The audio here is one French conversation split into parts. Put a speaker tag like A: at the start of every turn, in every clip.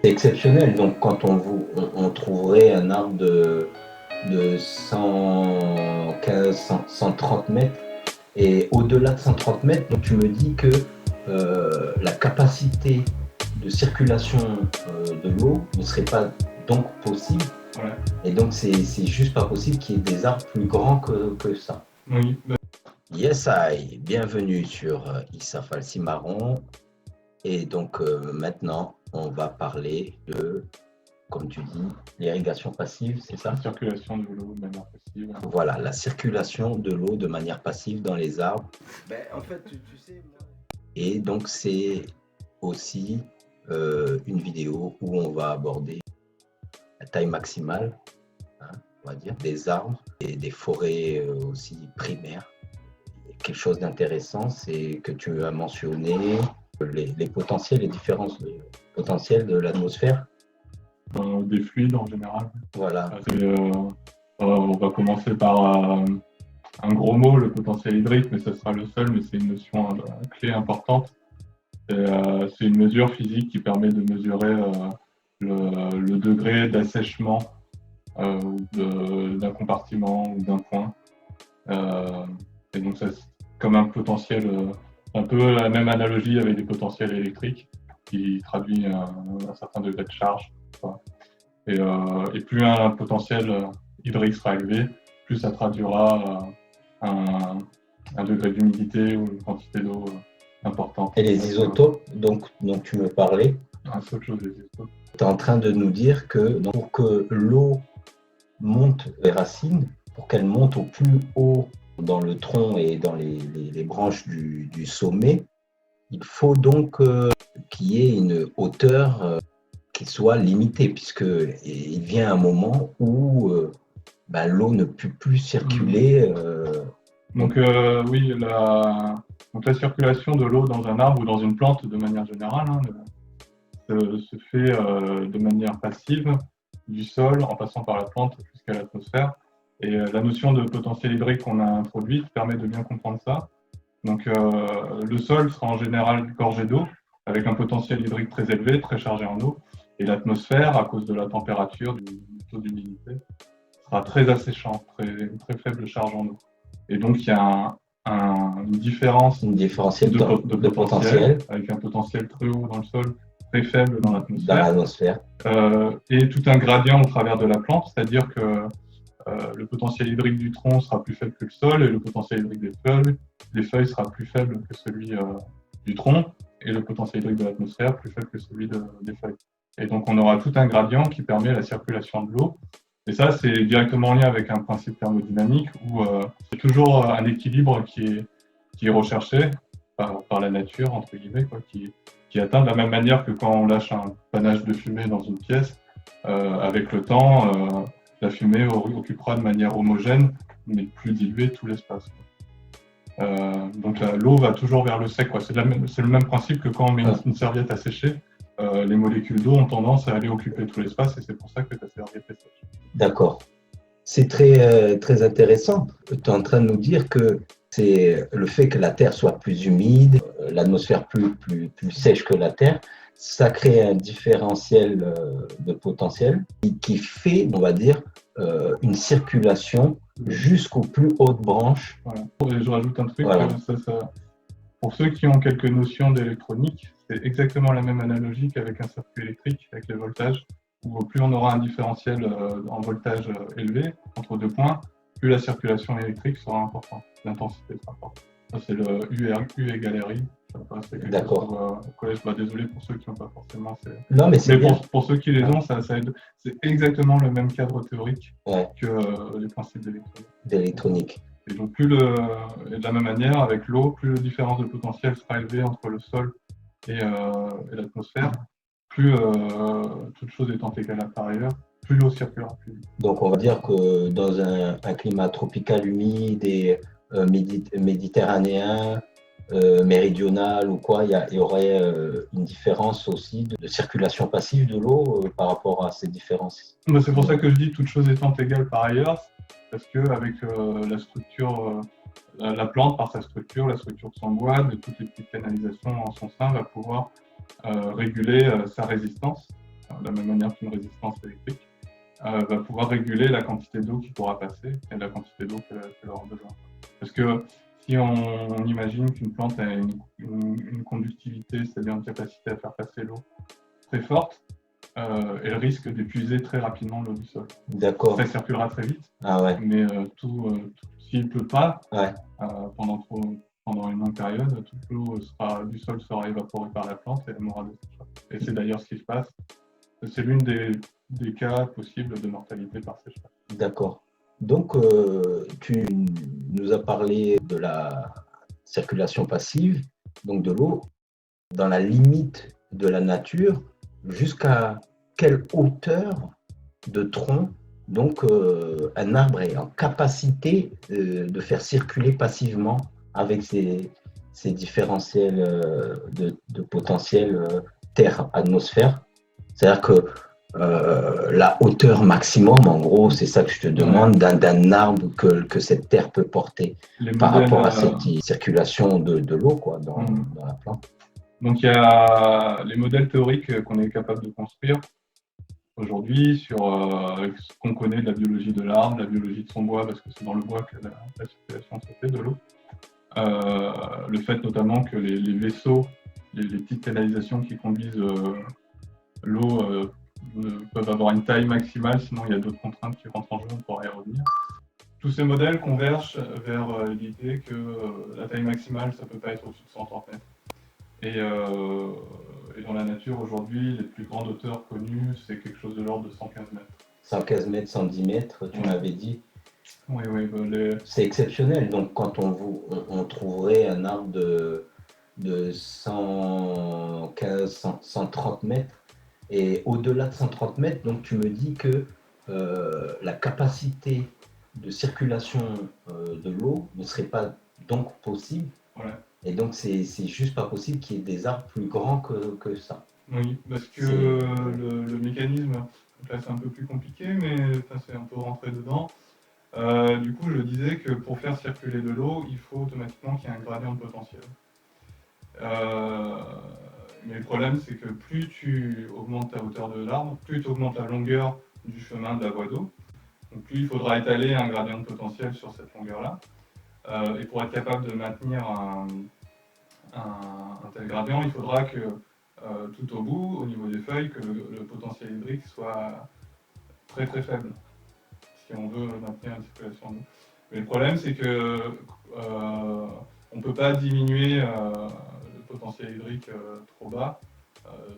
A: C'est exceptionnel. Donc, quand on trouverait un arbre de 115, 130 mètres, et au-delà de 130 mètres, donc tu me dis que la capacité de circulation de l'eau ne serait pas donc possible.
B: Ouais.
A: Et donc, c'est juste pas possible qu'il y ait des arbres plus grands que ça.
B: Oui.
A: Yes, I. Bienvenue sur Issa Falcimaron. Et donc maintenant, on va parler de, comme tu dis, l'irrigation passive, c'est ça?
B: La circulation de l'eau de manière passive.
A: Voilà, la circulation de l'eau de manière passive dans les arbres.
C: En fait, tu sais, moi...
A: Et donc, c'est aussi une vidéo où on va aborder la taille maximale, hein, on va dire, des arbres et des forêts aussi primaires. Quelque chose d'intéressant, c'est que tu as mentionné les potentiels, les différences de potentiels de l'atmosphère.
B: Des fluides en général.
A: Voilà.
B: On va commencer par un gros mot, le potentiel hydrique, mais ce sera le seul, mais c'est une notion clé importante. C'est une mesure physique qui permet de mesurer le degré d'assèchement d'un compartiment ou d'un point. Et donc, c'est comme un potentiel, un peu la même analogie avec des potentiels électriques qui traduit un certain degré de charge. Et plus un potentiel hydrique sera élevé, plus ça traduira un degré d'humidité ou une quantité d'eau importante.
A: Et les isotopes dont tu me parlais,
B: C'est autre chose, les isotopes.
A: tu es en train de nous dire que pour que l'eau monte les racines, pour qu'elle monte au plus haut dans le tronc et dans les branches du sommet, il faut donc qu'il y ait une hauteur qui soit limitée, puisqu'il vient un moment où l'eau ne peut plus circuler.
B: Donc oui, la circulation de l'eau dans un arbre ou dans une plante de manière générale se fait de manière passive du sol en passant par la plante jusqu'à l'atmosphère. Et la notion de potentiel hydrique qu'on a introduite permet de bien comprendre ça. Donc le sol sera en général gorgé d'eau avec un potentiel hydrique très élevé, très chargé en eau. Et l'atmosphère, à cause de la température, du taux d'humidité, sera très asséchante, une très faible charge en eau. Et donc il y a une différence
A: de potentiel
B: avec un potentiel très haut dans le sol, très faible dans
A: l'atmosphère.
B: Et tout un gradient au travers de la plante, c'est-à-dire que le potentiel hydrique du tronc sera plus faible que le sol et le potentiel hydrique des feuilles sera plus faible que celui du tronc et le potentiel hydrique de l'atmosphère plus faible que celui des feuilles. Et donc on aura tout un gradient qui permet la circulation de l'eau. Et ça, c'est directement en lien avec un principe thermodynamique où c'est toujours un équilibre qui est recherché par la nature, entre guillemets, qui est atteint de la même manière que quand on lâche un panache de fumée dans une pièce. Avec le temps, la fumée occupera de manière homogène, mais plus diluée tout l'espace. Donc l'eau va toujours vers le sec. C'est le même principe que quand on met une serviette à sécher. Les molécules d'eau ont tendance à aller occuper tout l'espace et c'est pour ça que ta serviette est sèche.
A: D'accord. C'est très, très intéressant. Tu es en train de nous dire que c'est le fait que la Terre soit plus humide, l'atmosphère plus sèche que la Terre, ça crée un différentiel de potentiel qui fait, on va dire, une circulation jusqu'aux plus hautes branches.
B: Voilà. Et je rajoute un truc, voilà. Pour ceux qui ont quelques notions d'électronique, c'est exactement la même analogie qu'avec un circuit électrique, avec les voltages, où plus on aura un différentiel en voltage élevé, entre deux points, plus la circulation électrique sera importante, l'intensité sera importante. Ça, c'est le U égale RI.
A: D'accord.
B: Au collège, désolé pour ceux qui n'ont pas forcément.
A: Non, mais c'est bien.
B: Pour ceux qui les ont, ça aide. C'est exactement le même cadre théorique que les principes
A: d'électronique.
B: Et donc, et de la même manière, avec l'eau, plus la différence de potentiel sera élevée entre le sol et l'atmosphère, plus toute chose étant égale par ailleurs, plus l'eau circulera plus vite.
A: Donc, on va dire que dans un climat tropical humide et méditerranéen, méridional ou quoi, il y aurait une différence aussi de circulation passive de l'eau par rapport à ces différences.
B: C'est pour ça que je dis toute chose étant égale par ailleurs, parce qu'avec la structure, la plante par sa structure, la structure de son bois, de toutes les petites canalisations en son sein, va pouvoir réguler sa résistance de la même manière qu'une résistance électrique, va pouvoir réguler la quantité d'eau qui pourra passer et la quantité d'eau qu'elle aura besoin. Parce que si on imagine qu'une plante a une conductivité, c'est-à-dire une capacité à faire passer l'eau très forte, elle risque d'épuiser très rapidement l'eau du sol.
A: D'accord.
B: Ça circulera très vite,
A: Ah ouais.
B: mais s'il ne pleut pas,
A: Ouais.
B: pendant une longue période, toute l'eau du sol sera évaporée par la plante et elle mourra de sécheresse. Et c'est d'ailleurs ce qui se passe. C'est l'une des cas possibles de mortalité par sécheresse.
A: D'accord. Donc, tu nous as parlé de la circulation passive, donc de l'eau, dans la limite de la nature, jusqu'à quelle hauteur de tronc, donc un arbre est en capacité de faire circuler passivement avec ses différentiels de potentiel terre-atmosphère. C'est-à-dire que la hauteur maximum, en gros, c'est ça que je te demande, d'un arbre que cette terre peut porter par rapport à cette circulation de l'eau quoi, dans la plante.
B: Donc il y a les modèles théoriques qu'on est capable de construire aujourd'hui sur ce qu'on connaît de la biologie de l'arbre, la biologie de son bois, parce que c'est dans le bois que la circulation se fait de l'eau. Le fait notamment que les vaisseaux, les petites canalisations qui conduisent l'eau peuvent avoir une taille maximale, sinon il y a d'autres contraintes qui rentrent en jeu, on pourra y revenir. Tous ces modèles convergent vers l'idée que la taille maximale, ça ne peut pas être au-dessus de 130 mètres. Et dans la nature aujourd'hui, les plus grandes hauteurs connues, c'est quelque chose de l'ordre de 115 mètres.
A: 115 mètres, 110 mètres, tu m'avais dit.
B: Oui.
A: C'est exceptionnel. Donc, quand on trouverait un arbre de 115, 130 mètres, et au-delà de 130 mètres, donc tu me dis que la capacité de circulation de l'eau ne serait pas donc possible.
B: Voilà.
A: Et donc, c'est juste pas possible qu'il y ait des arbres plus grands que ça.
B: Oui, parce que le mécanisme, là c'est un peu plus compliqué, mais c'est un peu rentré dedans. Du coup, je disais que pour faire circuler de l'eau, il faut automatiquement qu'il y ait un gradient de potentiel. Mais le problème, c'est que plus tu augmentes ta hauteur de l'arbre, plus tu augmentes la longueur du chemin de la voie d'eau. Donc plus il faudra étaler un gradient de potentiel sur cette longueur-là. Et pour être capable de maintenir un tel gradient, il faudra que tout au bout, au niveau des feuilles, que le potentiel hydrique soit très très faible, si on veut maintenir une circulation d'eau. Mais le problème, c'est que on ne peut pas diminuer le potentiel hydrique trop bas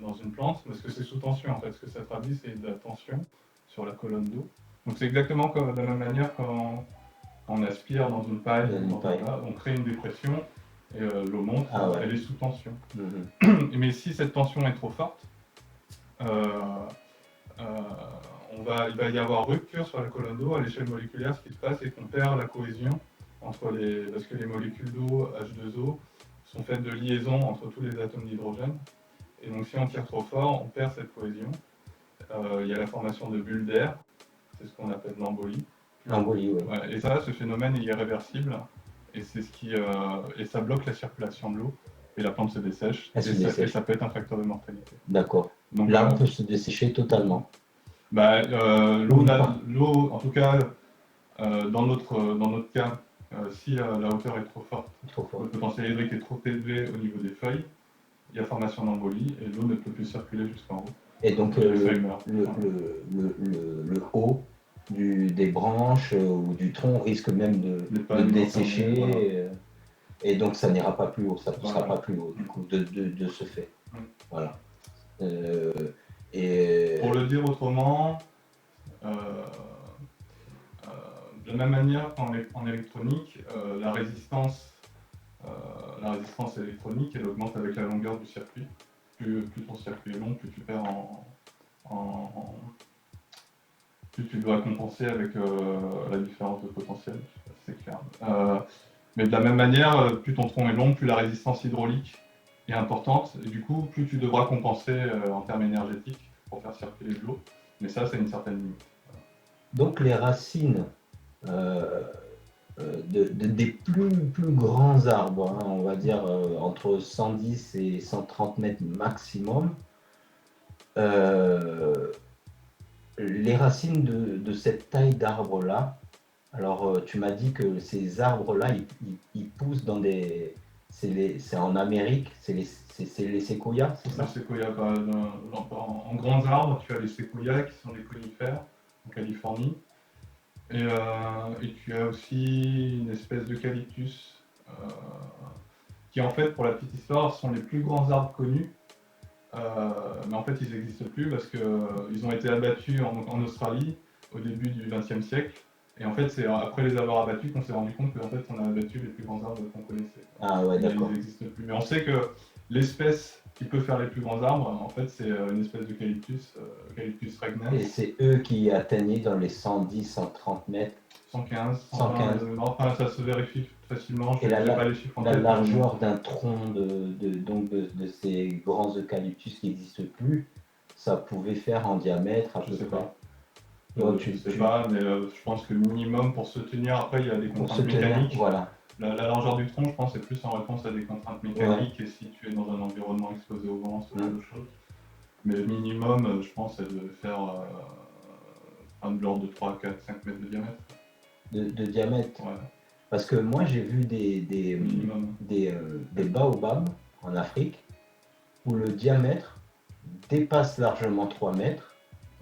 B: dans une plante, parce que c'est sous tension en fait. Ce que ça traduit, c'est de la tension sur la colonne d'eau. Donc c'est exactement comme de la même manière quand on aspire dans une paille, on crée une dépression et l'eau monte, elle est sous tension. Mais si cette tension est trop forte, il va y avoir rupture sur la colonne d'eau. À l'échelle moléculaire, ce qui se passe, c'est qu'on perd la cohésion parce que les molécules d'eau H2O sont faites de liaisons entre tous les atomes d'hydrogène. Et donc si on tire trop fort, on perd cette cohésion. Il y a la formation de bulles d'air, c'est ce qu'on appelle l'embolie.
A: L'embolie, oui.
B: Et ça, ce phénomène est irréversible, et c'est et ça bloque la circulation de l'eau, et la plante se dessèche, et ça peut être un facteur de mortalité.
A: D'accord. L'arbre peut se dessécher totalement.
B: L'eau, en tout cas, dans notre cas, si la hauteur est trop forte, le potentiel hydrique est trop élevé au niveau des feuilles, il y a formation d'embolie, et l'eau ne peut plus circuler jusqu'en haut.
A: Et donc le haut des branches ou du tronc risque même de dessécher, et donc ça n'ira pas plus haut, ça ne poussera pas plus haut du coup de ce fait. Voilà.
B: Pour le dire autrement, de la même manière qu'en électronique, la résistance électronique, elle augmente avec la longueur du circuit. Plus ton circuit est long, plus tu perds plus tu dois compenser avec la différence de potentiel, c'est clair. Mais de la même manière, plus ton tronc est long, plus la résistance hydraulique est importante, et du coup, plus tu devras compenser en termes énergétiques pour faire circuler de l'eau. Mais ça, c'est une certaine limite.
A: Donc les racines des plus grands arbres, on va dire entre 110 et 130 mètres maximum, Euh, les racines de cette taille d'arbre-là, alors tu m'as dit que ces arbres-là, ils poussent dans des... C'est en Amérique, c'est les séquoias, c'est
B: Les
A: ça?
B: séquoias, en grands arbres, tu as les séquoias qui sont les conifères en Californie. Et tu as aussi une espèce d'eucalyptus qui, en fait, pour la petite histoire, sont les plus grands arbres connus. Mais en fait, ils n'existent plus parce qu'ils ont été abattus en Australie au début du XXe siècle. Et en fait, c'est après les avoir abattus qu'on s'est rendu compte qu'en fait, on a abattu les plus grands arbres qu'on connaissait.
A: Ah ouais,
B: Et ils
A: d'accord.
B: n'existent plus. Mais on sait que l'espèce qui peut faire les plus grands arbres, en fait, c'est une espèce d'eucalyptus, Eucalyptus regnans.
A: Et c'est eux qui atteignaient dans les 110, 130 mètres.
B: 115,
A: 115.
B: 120, enfin ça se vérifie facilement, je
A: Et
B: n'ai pas les chiffres en
A: la
B: tête.
A: largeur d'un tronc de ces grands eucalyptus qui n'existent plus, ça pouvait faire en diamètre à
B: Je
A: peu
B: sais
A: près.
B: pas.
A: Donc,
B: Je sais pas, mais je pense que minimum pour se tenir, après il y a des
A: pour se
B: contraintes
A: tenir,
B: mécaniques.
A: voilà.
B: La largeur du tronc, je pense, c'est plus en réponse à des contraintes mécaniques et si tu es dans un environnement exposé au vent, ce genre de choses. Mais minimum, je pense, elle devait faire de l'ordre de 3, 4, 5 mètres de diamètre.
A: De diamètre.
B: Ouais,
A: Parce que moi, j'ai vu
B: minimum.
A: des baobabs en Afrique où le diamètre dépasse largement 3 mètres.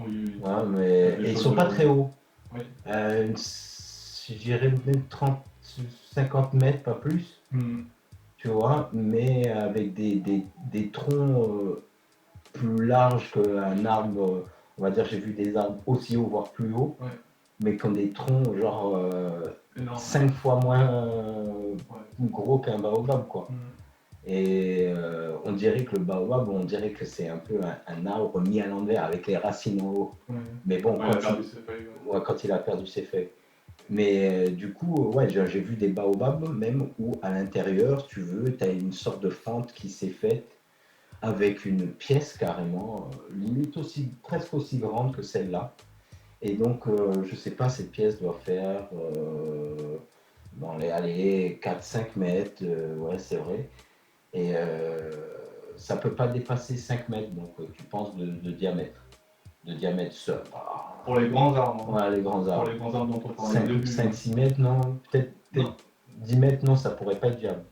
B: Oui, oui.
A: Hein, mais,
B: Des
A: et ils
B: choses
A: sont pas
B: de-
A: très hauts.
B: Oui.
A: Je dirais même 30, 50 mètres, pas plus.
B: Hmm.
A: Tu vois, mais avec des troncs plus larges qu'un arbre. On va dire, j'ai vu des arbres aussi hauts, voire plus hauts,
B: Ouais.
A: mais qui ont des troncs genre
B: Énorme.
A: 5 fois moins
B: Ouais.
A: gros qu'un baobab, quoi.
B: Hmm.
A: Et on dirait que le baobab, on dirait que c'est un peu un arbre mis à l'envers avec les racines en haut.
B: Ouais.
A: Mais bon,
B: Ouais, il a perdu ses feuilles. Ouais.
A: ouais, quand il a perdu ses feuilles. Mais du coup, ouais, j'ai vu des baobabs même où à l'intérieur, tu veux, tu as une sorte de fente qui s'est faite avec une pièce carrément, limite aussi, presque aussi grande que celle-là. Et donc, je sais pas, cette pièce doit faire dans les allez, 4-5 mètres, ouais, c'est vrai. Et ça peut pas dépasser 5 mètres, donc tu penses de diamètre. De diamètre seul.
B: Pour les grands arbres.
A: Ouais, les grands
B: Pour
A: arbres.
B: les grands arbres dont on parlait au début.
A: 5-6 mètres, non, peut-être
B: Non.
A: 10 mètres, non, ça pourrait pas être viable.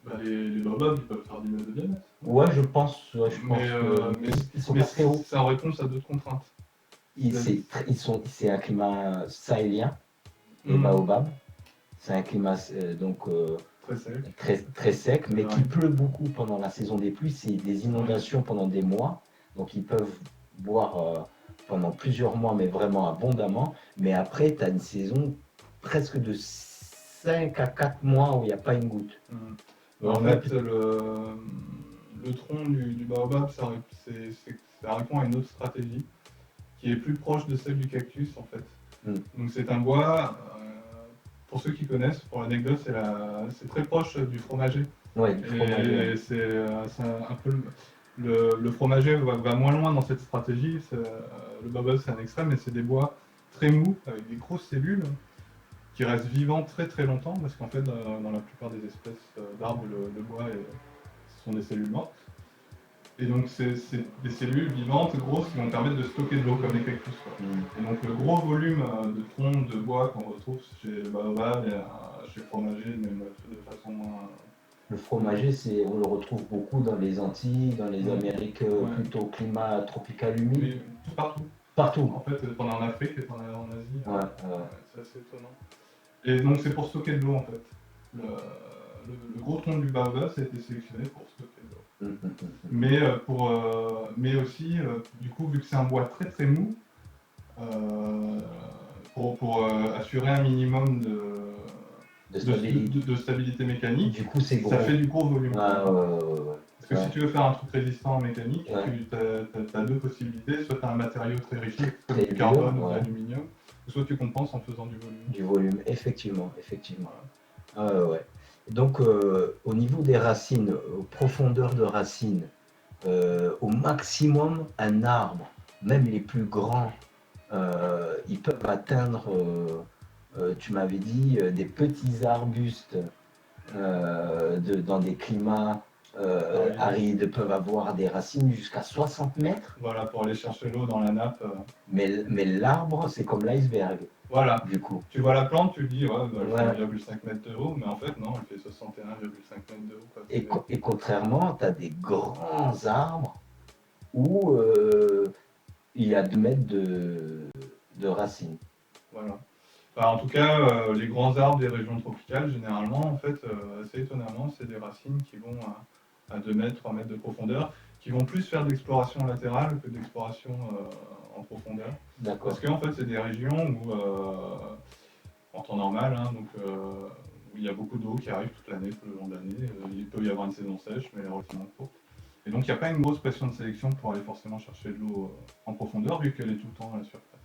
B: Bah, les baobabs, ils peuvent faire 10 mètres de diamètre.
A: Ouais, je pense
B: Mais,
A: ils sont
B: mais
A: pas très hauts.
B: c'est en réponse à d'autres contraintes.
A: C'est un climat sahélien, les baobabs. C'est un climat
B: Très sec.
A: très sec, mais
B: Ouais.
A: qui pleut beaucoup pendant la saison des pluies. C'est des inondations pendant des mois. Donc ils peuvent boire pendant plusieurs mois, mais vraiment abondamment. Mais après, tu as une saison presque de 5 à 4 mois où il n'y a pas une goutte.
B: En fait, le tronc du baobab, ça répond à une autre stratégie qui est plus proche de celle du cactus en fait. Donc c'est un bois, pour ceux qui connaissent, pour l'anecdote, c'est très proche du fromager.
A: Ouais, du fromager.
B: Et c'est un peu le fromager va moins loin dans cette stratégie. Le baobab c'est un extrême, mais c'est des bois très mous avec des grosses cellules qui restent vivants très très longtemps parce qu'en fait dans la plupart des espèces d'arbres le bois ce sont des cellules mortes. Et donc c'est des cellules vivantes, grosses, qui vont permettre de stocker de l'eau comme les cactus. Et donc le gros volume de troncs de bois qu'on retrouve chez le baobab et chez le fromager, même de façon moins...
A: Le fromager, on le retrouve beaucoup dans les Antilles, dans les Amériques plutôt climat tropical humide.
B: Oui, partout.
A: Partout.
B: En fait, pendant en Afrique et pendant en Asie,
A: ouais.
B: c'est assez étonnant. Et donc c'est pour stocker de l'eau en fait. Le gros tronc du baobab, ça a été sélectionné pour stocker de l'eau. Mais aussi, du coup, vu que c'est un bois très très mou, pour assurer un minimum de stabilité mécanique,
A: du coup, c'est gros.
B: ça fait du gros volume.
A: Ouais.
B: Parce que si tu veux faire un truc résistant en mécanique, tu as deux possibilités. Soit tu as un matériau très rigide, comme du carbone ou de l'aluminium, soit tu compenses en faisant du volume.
A: Du volume, effectivement. Ouais. Donc, au niveau des racines, profondeur de racines, au maximum, un arbre, même les plus grands, ils peuvent atteindre, tu m'avais dit, des petits arbustes dans des climats arides peuvent avoir des racines jusqu'à 60 mètres.
B: Voilà, pour aller chercher l'eau dans la nappe.
A: Mais l'arbre, c'est comme l'iceberg,
B: Voilà.
A: du coup.
B: Tu vois la plante, tu te dis, ouais, bah, elle
A: Ouais.
B: fait 1,5 mètres de haut, mais en fait, non, elle fait 61,5 mètres de haut. Quoi.
A: Et contrairement, tu as des grands arbres où il y a 2 mètres de racines.
B: Voilà. Enfin, en tout cas, les grands arbres des régions tropicales, généralement, en fait, assez étonnamment, c'est des racines qui vont à 2 mètres, 3 mètres de profondeur, qui vont plus faire de l'exploration latérale que d'exploration en profondeur.
A: D'accord.
B: Parce qu'en fait, c'est des régions où, en temps normal, hein, donc, où il y a beaucoup d'eau qui arrive toute l'année, tout le long de l'année. Il peut y avoir une saison sèche, mais elle est relativement courte. Et donc, il n'y a pas une grosse pression de sélection pour aller forcément chercher de l'eau en profondeur, vu qu'elle est tout le temps à la surface.